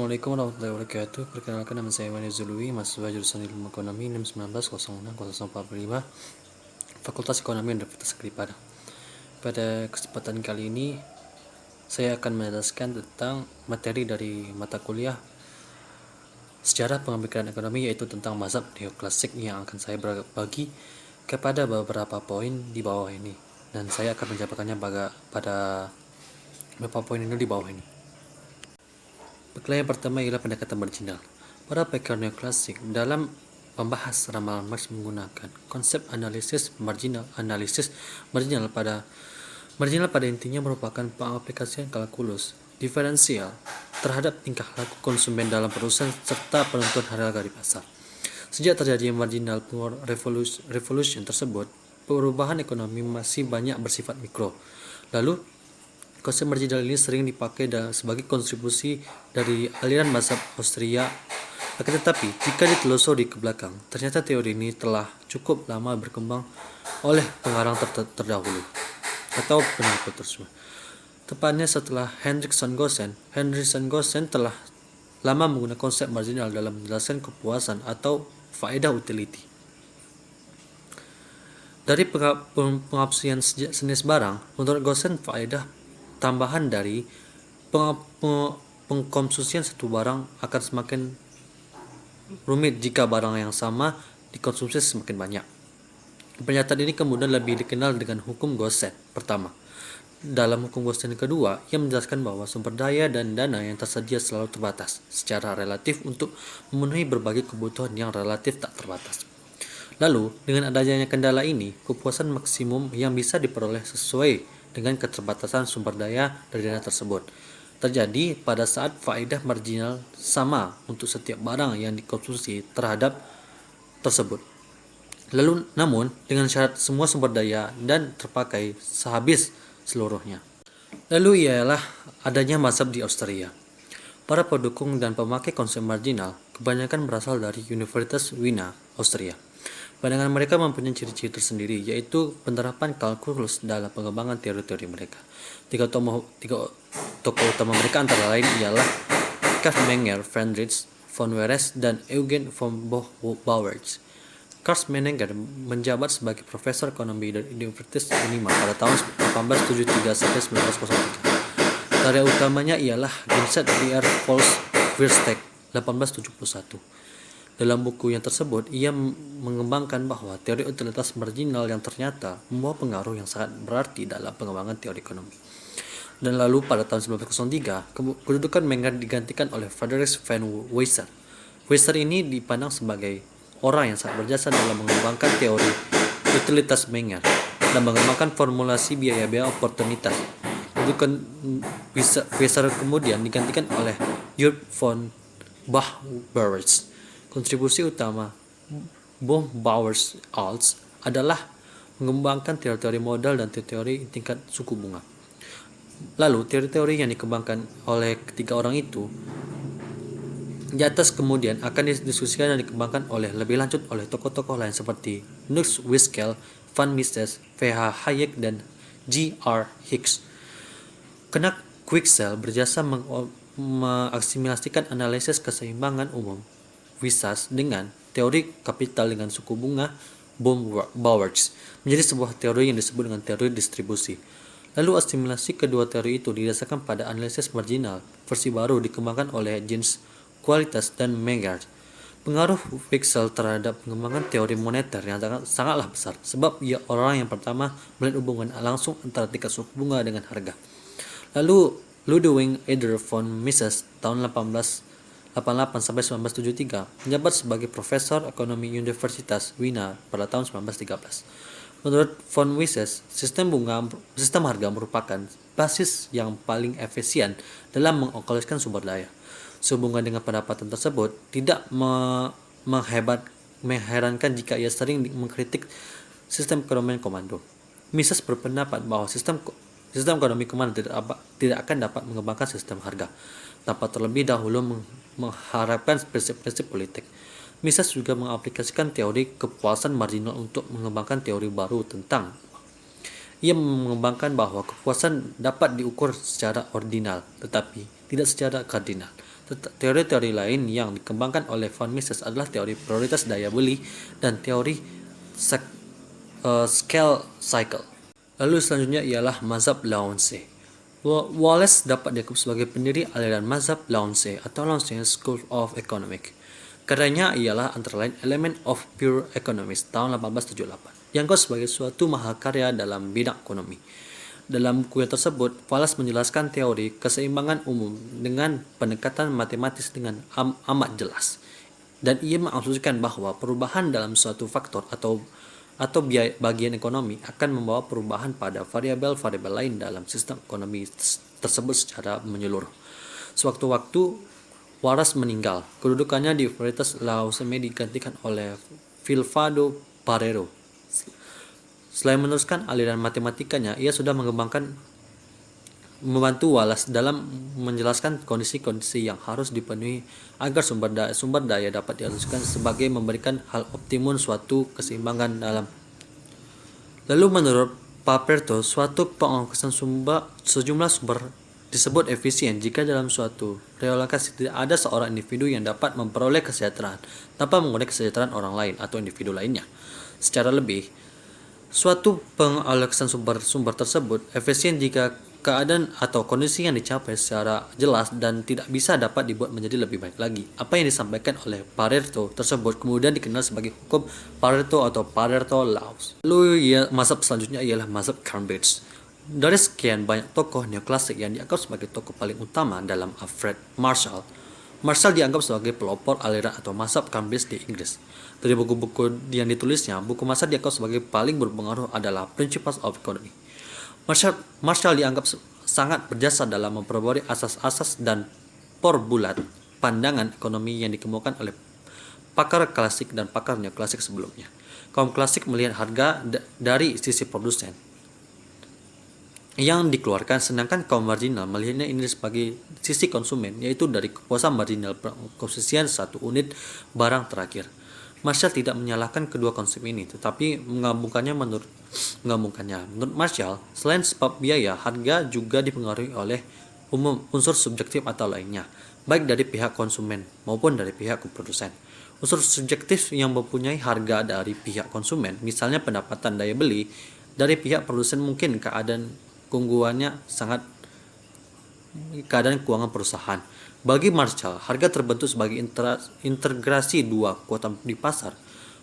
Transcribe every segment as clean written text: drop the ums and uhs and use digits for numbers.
Assalamualaikum warahmatullahi wabarakatuh. Perkenalkan, nama saya Wani Zulwi, mahasiswa jurusan Ilmu Ekonomi 619060145, Fakultas Ekonomi Universitas Negeri Padang. Pada kesempatan kali ini saya akan menjelaskan tentang materi dari mata kuliah Sejarah Pemikiran Ekonomi, yaitu tentang mazhab neoklasik, yang akan saya bagi kepada beberapa poin di bawah ini, dan saya akan menjabarkannya pada beberapa poin ini di bawah ini. Baiklah, yang pertama ialah pendekatan marginal. Para pakar neoklasik dalam membahas ramalan Marx menggunakan konsep analisis marginal. Marginal pada intinya merupakan pengaplikasian kalkulus diferensial terhadap tingkah laku konsumen dalam perusahaan serta penentuan harga di pasar. Sejak terjadinya marginal revolution tersebut, perubahan ekonomi masih banyak bersifat mikro. Lalu konsep marginal ini sering dipakai sebagai kontribusi dari aliran mazhab Austria. Akan tetapi, jika ditelusuri ke belakang, ternyata teori ini telah cukup lama berkembang oleh pengarang terdahulu atau pengikut tersebut. Tepatnya setelah Henrik von Gossen. Henrik von Gossen telah lama menggunakan konsep marginal dalam menjelaskan kepuasan atau faedah utility. Dari pengabsian jenis barang, menurut Gossen, faedah tambahan dari pengkonsumsian satu barang akan semakin rumit jika barang yang sama dikonsumsi semakin banyak. Pernyataan ini kemudian lebih dikenal dengan hukum Gossen pertama. Dalam hukum Gossen kedua, ia menjelaskan bahwa sumber daya dan dana yang tersedia selalu terbatas secara relatif untuk memenuhi berbagai kebutuhan yang relatif tak terbatas. Lalu, dengan adanya kendala ini, kepuasan maksimum yang bisa diperoleh sesuai dengan keterbatasan sumber daya dari dana tersebut terjadi pada saat faedah marginal sama untuk setiap barang yang dikonsumsi terhadap tersebut. Lalu, namun dengan syarat semua sumber daya dan terpakai sehabis seluruhnya. Lalu ialah adanya mazhab di Austria. Para pendukung dan pemakai konsep marginal kebanyakan berasal dari Universitas Wiener, Austria. Pandangan mereka mempunyai ciri-ciri tersendiri, yaitu penerapan kalkulus dalam pengembangan teori-teori mereka. Tiga tokoh utama mereka antara lain ialah Karl Menger, Friedrich von Weres, dan Eugen von Bauwers. Karl Menger menjabat sebagai profesor ekonomi dari Universitas Unima pada tahun 1873 sampai 1903. Karya utamanya ialah Gesetz der Volkswirtschaft 1871. Dalam buku yang tersebut, ia mengembangkan bahwa teori utilitas marginal yang ternyata membawa pengaruh yang sangat berarti dalam pengembangan teori ekonomi. Dan lalu pada tahun 1903, kedudukan Menger digantikan oleh Friedrich von Weiser. Weiser ini dipandang sebagai orang yang sangat berjasa dalam mengembangkan teori utilitas Menger dan mengembangkan formulasi biaya-biaya oportunitas. Kedudukan Weiser kemudian digantikan oleh Jürg von Bauwers. Kontribusi utama Bauwers-Alts adalah mengembangkan teori-teori modal dan teori tingkat suku bunga. Lalu, teori-teori yang dikembangkan oleh ketiga orang itu di atas kemudian akan didiskusikan dan dikembangkan lebih lanjut oleh tokoh-tokoh lain seperti Knut Wicksell, von Mises, V.H. Hayek, dan G.R. Hicks. Knak Wicksell berjasa mengasimilasikan analisis keseimbangan umum Wisas dengan teori kapital dengan suku bunga Bauwers menjadi sebuah teori yang disebut dengan teori distribusi. Lalu asimilasi kedua teori itu didasarkan pada analisis marginal versi baru dikembangkan oleh James Qualitas dan Menger. Pengaruh Wicksell terhadap pengembangan teori moneter yang sangatlah besar, sebab ia orang yang pertama melihat hubungan langsung antara tingkat suku bunga dengan harga. Lalu Ludwig Eder von Mises tahun 1888 sampai 1973 menjabat sebagai profesor ekonomi Universitas Wiener pada tahun 1913. Menurut von Mises, sistem harga merupakan basis yang paling efisien dalam mengalokasikan sumber daya. Sehubungan dengan pendapatan tersebut, tidak mengherankan jika ia sering mengkritik sistem ekonomi komando. Mises berpendapat bahwa sistem ekonomi komando tidak akan dapat mengembangkan sistem harga tanpa terlebih dahulu mengharapkan prinsip-prinsip politik. Mises juga mengaplikasikan teori kepuasan marginal untuk mengembangkan teori baru tentang ia mengembangkan bahwa kepuasan dapat diukur secara ordinal, tetapi tidak secara kardinal. Teori-teori lain yang dikembangkan oleh von Mises adalah teori prioritas daya beli dan teori scale cycle. Lalu selanjutnya ialah mazhab Lao-tse. Wallace dapat dianggap sebagai pendiri aliran mazhab Lao-tse atau Lao-tse School of Economics. Karyanya ialah antara lain Element of Pure Economics tahun 1878, dianggap sebagai suatu mahakarya dalam bidang ekonomi. Dalam buku tersebut, Wallace menjelaskan teori keseimbangan umum dengan pendekatan matematis dengan amat jelas. Dan ia mengasumsikan bahwa perubahan dalam suatu faktor atau bagian ekonomi akan membawa perubahan pada variabel-variabel lain dalam sistem ekonomi tersebut secara menyeluruh. Sewaktu-waktu Wallace meninggal, kedudukannya di Universitas Lausanne digantikan oleh Vilfredo Pareto. Selain meneruskan aliran matematikanya, ia sudah membantu Wallace dalam menjelaskan kondisi-kondisi yang harus dipenuhi agar sumber daya dapat diasumsikan sebagai memberikan hal optimum suatu keseimbangan dalam. Lalu menurut Pareto, suatu pengangkutan sejumlah sumber disebut efisien jika dalam suatu relokasi tidak ada seorang individu yang dapat memperoleh kesejahteraan tanpa mengurangi kesejahteraan orang lain atau individu lainnya. Secara lebih, suatu pengalokasian sumber tersebut efisien jika keadaan atau kondisi yang dicapai secara jelas dan tidak bisa dapat dibuat menjadi lebih baik lagi. Apa yang disampaikan oleh Pareto tersebut kemudian dikenal sebagai hukum Pareto atau Pareto Laws. Lalu mazhab selanjutnya ialah mazhab Cambridge. Dari sekian banyak tokoh neoklasik yang dianggap sebagai tokoh paling utama dalam Alfred Marshall dianggap sebagai pelopor aliran atau mazhab Cambridge di Inggris. Dari buku-buku yang ditulisnya, buku Marshall dianggap sebagai paling berpengaruh adalah Principles of Economy. Marshall dianggap sangat berjasa dalam memperbarui asas-asas dan formulat pandangan ekonomi yang dikemukakan oleh pakar klasik dan pakar neoklasik sebelumnya. Kaum klasik melihat harga dari sisi produsen yang dikeluarkan, sedangkan kaum marginal melihatnya ini sebagai sisi konsumen, yaitu dari kepuasan marginal pengkonsumsian satu unit barang terakhir. Marshall tidak menyalahkan kedua konsep ini, tetapi menggabungkannya. Menurut Marshall, selain sebab biaya, harga juga dipengaruhi oleh unsur subjektif atau lainnya, baik dari pihak konsumen maupun dari pihak produsen. Unsur subjektif yang mempunyai harga dari pihak konsumen, misalnya pendapatan daya beli, dari pihak produsen mungkin keadaan keuangan perusahaan. Bagi Marshall, harga terbentuk sebagai integrasi dua kekuatan di pasar,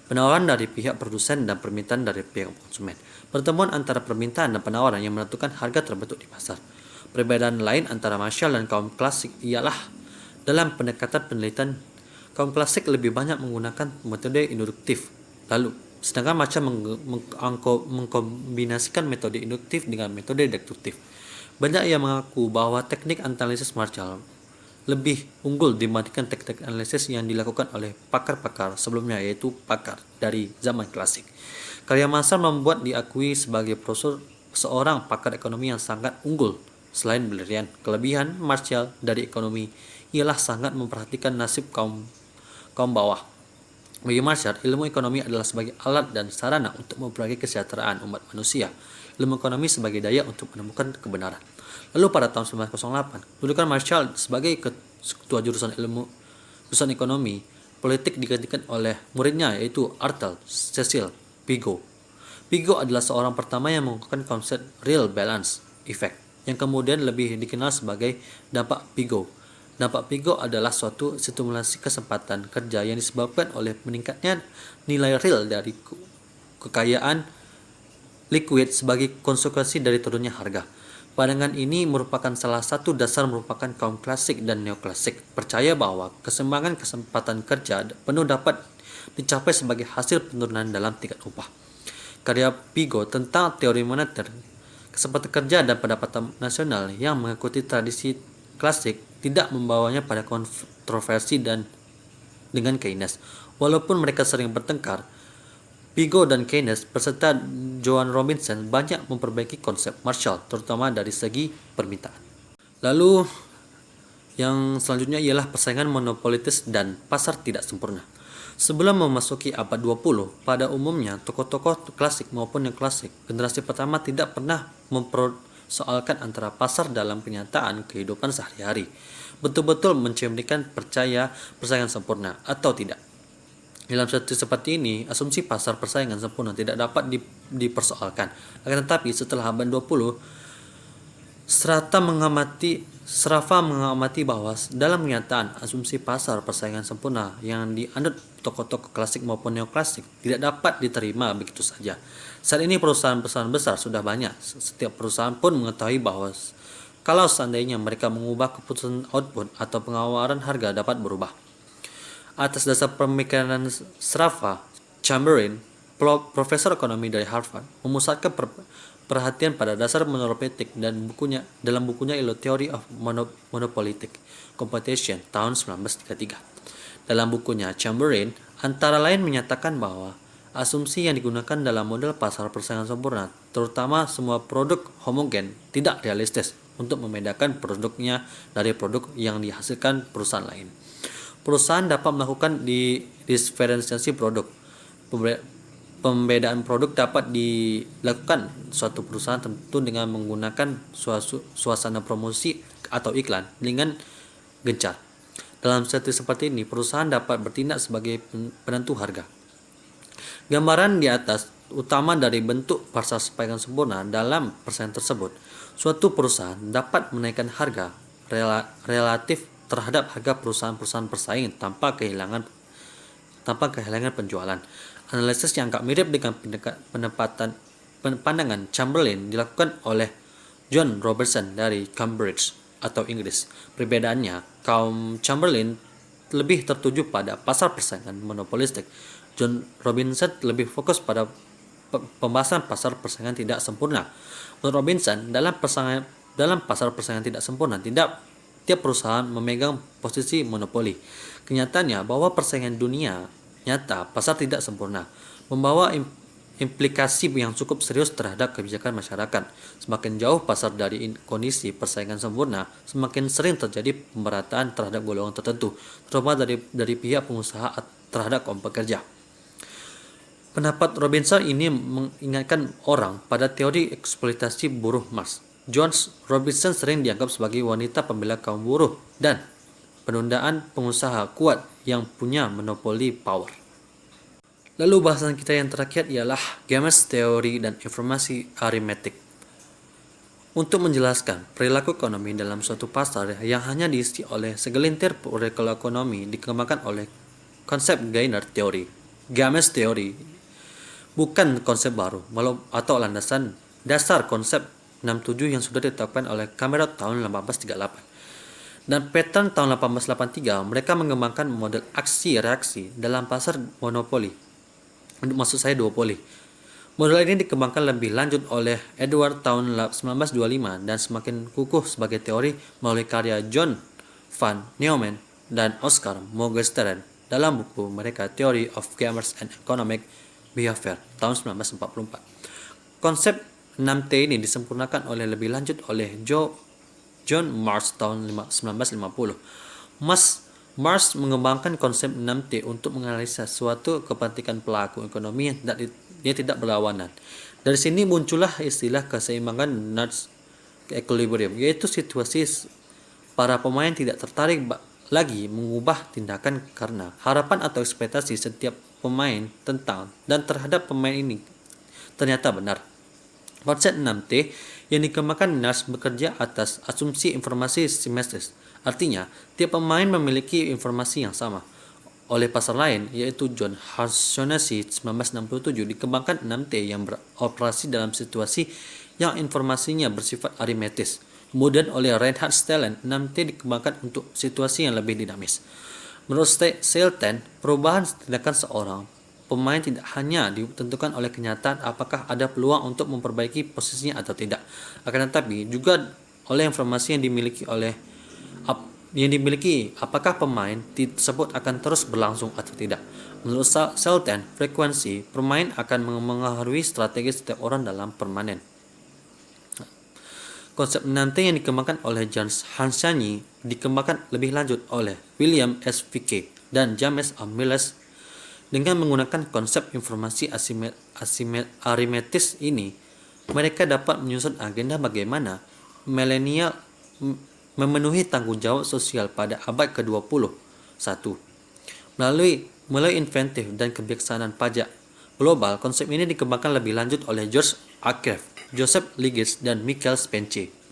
penawaran dari pihak produsen dan permintaan dari pihak konsumen. Pertemuan antara permintaan dan penawaran yang menentukan harga terbentuk di pasar. Perbedaan lain antara Marshall dan kaum klasik ialah dalam pendekatan penelitian, kaum klasik lebih banyak menggunakan metode induktif, sedangkan Marshall mengkombinasikan metode induktif dengan metode deduktif. Banyak yang mengaku bahwa teknik analisis Marshall lebih unggul dibandingkan teknik analisis yang dilakukan oleh pakar-pakar sebelumnya, yaitu pakar dari zaman klasik. Karya Marshall membuat diakui sebagai seorang pakar ekonomi yang sangat unggul. Selain brilian, kelebihan Marshall dari ekonomi ialah sangat memperhatikan nasib kaum bawah. Bagi Marshall, ilmu ekonomi adalah sebagai alat dan sarana untuk memperoleh kesejahteraan umat manusia. Ilmu ekonomi sebagai daya untuk menemukan kebenaran. Lalu pada tahun 1908, kedudukan Marshall sebagai ketua jurusan ekonomi politik digantikan oleh muridnya, yaitu Arthur Cecil Pigot. Pigot adalah seorang pertama yang mengungkapkan konsep real balance effect, yang kemudian lebih dikenal sebagai dampak Pigot. Dampak Pigot adalah suatu stimulasi kesempatan kerja yang disebabkan oleh meningkatnya nilai real dari kekayaan liquid sebagai konsekuensi dari turunnya harga. Pandangan ini merupakan salah satu dasar merupakan kaum klasik dan neoklasik percaya bahwa keseimbangan kesempatan kerja penuh dapat dicapai sebagai hasil penurunan dalam tingkat upah. Karya Pigot tentang teori moneter, kesempatan kerja dan pendapatan nasional yang mengikuti tradisi klasik tidak membawanya pada kontroversi dengan Keynes. Walaupun mereka sering bertengkar, Pigot dan Keynes beserta Joan Robinson banyak memperbaiki konsep Marshall, terutama dari segi permintaan. Lalu yang selanjutnya ialah persaingan monopolitis dan pasar tidak sempurna. Sebelum memasuki abad 20, pada umumnya tokoh-tokoh klasik maupun neoklasik generasi pertama tidak pernah mempersoalkan antara pasar dalam kenyataan kehidupan sehari-hari. Betul-betul mencerminkan percaya persaingan sempurna atau tidak. Dalam situasi seperti ini, asumsi pasar persaingan sempurna tidak dapat dipersoalkan. Akan tetapi setelah abad 20, Srafa mengamati bahwa dalam kenyataan asumsi pasar persaingan sempurna yang dianut tokoh-tokoh klasik maupun neoklasik tidak dapat diterima begitu saja. Saat ini perusahaan-perusahaan besar sudah banyak. Setiap perusahaan pun mengetahui bahwa kalau seandainya mereka mengubah keputusan output atau pengawaran harga dapat berubah. Atas dasar pemikiran Srafa, Chamberlain, profesor ekonomi dari Harvard, memusatkan perhatian pada dasar monopolitik dan dalam bukunya Theory of Monopolistic Competition tahun 1933. Dalam bukunya, Chamberlain antara lain menyatakan bahwa asumsi yang digunakan dalam model pasar persaingan sempurna, terutama semua produk homogen, tidak realistis untuk membedakan produknya dari produk yang dihasilkan perusahaan lain. Perusahaan dapat melakukan diferensiasi produk. Pembedaan produk dapat dilakukan suatu perusahaan tentu dengan menggunakan suasana promosi atau iklan dengan gencar. Dalam situasi seperti ini, perusahaan dapat bertindak sebagai penentu harga. Gambaran di atas utama dari bentuk pasar persaingan sempurna dalam persaingan tersebut. Suatu perusahaan dapat menaikkan harga relatif terhadap harga perusahaan-perusahaan persaing tanpa kehilangan penjualan. Analisis yang agak mirip dengan pandangan Chamberlain dilakukan oleh John Robertson dari Cambridge atau Inggris. Perbedaannya, kaum Chamberlain lebih tertuju pada pasar persaingan monopolistik. John Robinson lebih fokus pada pembahasan pasar persaingan tidak sempurna. Menurut Robinson, dalam pasar persaingan tidak sempurna, tiap perusahaan memegang posisi monopoli. Kenyataannya bahwa persaingan dunia nyata pasar tidak sempurna membawa implikasi yang cukup serius terhadap kebijakan masyarakat. Semakin jauh pasar dari kondisi persaingan sempurna, semakin sering terjadi pemerataan terhadap golongan tertentu, terutama dari pihak pengusaha terhadap kaum pekerja. Pendapat Robinson ini mengingatkan orang pada teori eksploitasi buruh Marx. John Robinson sering dianggap sebagai wanita pembela kaum buruh dan penundaan pengusaha kuat yang punya monopoli power. Lalu bahasan kita yang terakhir ialah Gamers teori dan informasi aritmetik. Untuk menjelaskan perilaku ekonomi dalam suatu pasar yang hanya diisi oleh segelintir perilaku ekonomi dikembangkan oleh konsep Gainer teori. Gamers teori bukan konsep baru atau landasan dasar konsep 67 yang sudah ditetapkan oleh Cameron tahun 1838. Dan pattern tahun 1883, mereka mengembangkan model aksi-reaksi dalam pasar monopoli. Maksud saya duopoli. Model ini dikembangkan lebih lanjut oleh Edward tahun 1925 dan semakin kukuh sebagai teori melalui karya John van Neumann dan Oscar Morgenstern dalam buku mereka Theory of Commerce and Economic Behavior tahun 1944. Konsep 6T ini disempurnakan lebih lanjut oleh John Marsh tahun 1950. Marsh mengembangkan konsep 6T untuk menganalisa suatu kepentingan pelaku ekonomi yang tidak berlawanan. Dari sini muncullah istilah keseimbangan Nash equilibrium, yaitu situasi para pemain tidak tertarik lagi mengubah tindakan karena harapan atau ekspektasi setiap pemain tentang dan terhadap pemain ini ternyata benar. Konsep 6T yang dikembangkan Nash bekerja atas asumsi informasi simetris. Artinya, tiap pemain memiliki informasi yang sama. Oleh pasar lain, yaitu John Shaughnessy 1967, dikembangkan 6T yang beroperasi dalam situasi yang informasinya bersifat aritmetis. Kemudian oleh Reinhard Stellen, 6T dikembangkan untuk situasi yang lebih dinamis. Menurut Stelten, perubahan tindakan seorang pemain tidak hanya ditentukan oleh kenyataan apakah ada peluang untuk memperbaiki posisinya atau tidak, akan tetapi juga oleh informasi yang dimiliki apakah pemain tersebut akan terus berlangsung atau tidak. Menurut Stelten, frekuensi pemain akan mengaruhi strategi setiap orang dalam permainan. Konsep 6T yang dikembangkan oleh James Hansani dikembangkan lebih lanjut oleh William S. Fieke dan James A. Miles. Dengan menggunakan konsep informasi aritmetis ini, Mereka dapat menyusun agenda bagaimana milenial memenuhi tanggung jawab sosial pada abad ke-21 melalui inventif dan kebijaksanaan pajak global. Konsep ini dikembangkan lebih lanjut oleh George Arcraft, Joseph Liggins, dan Michael Spence.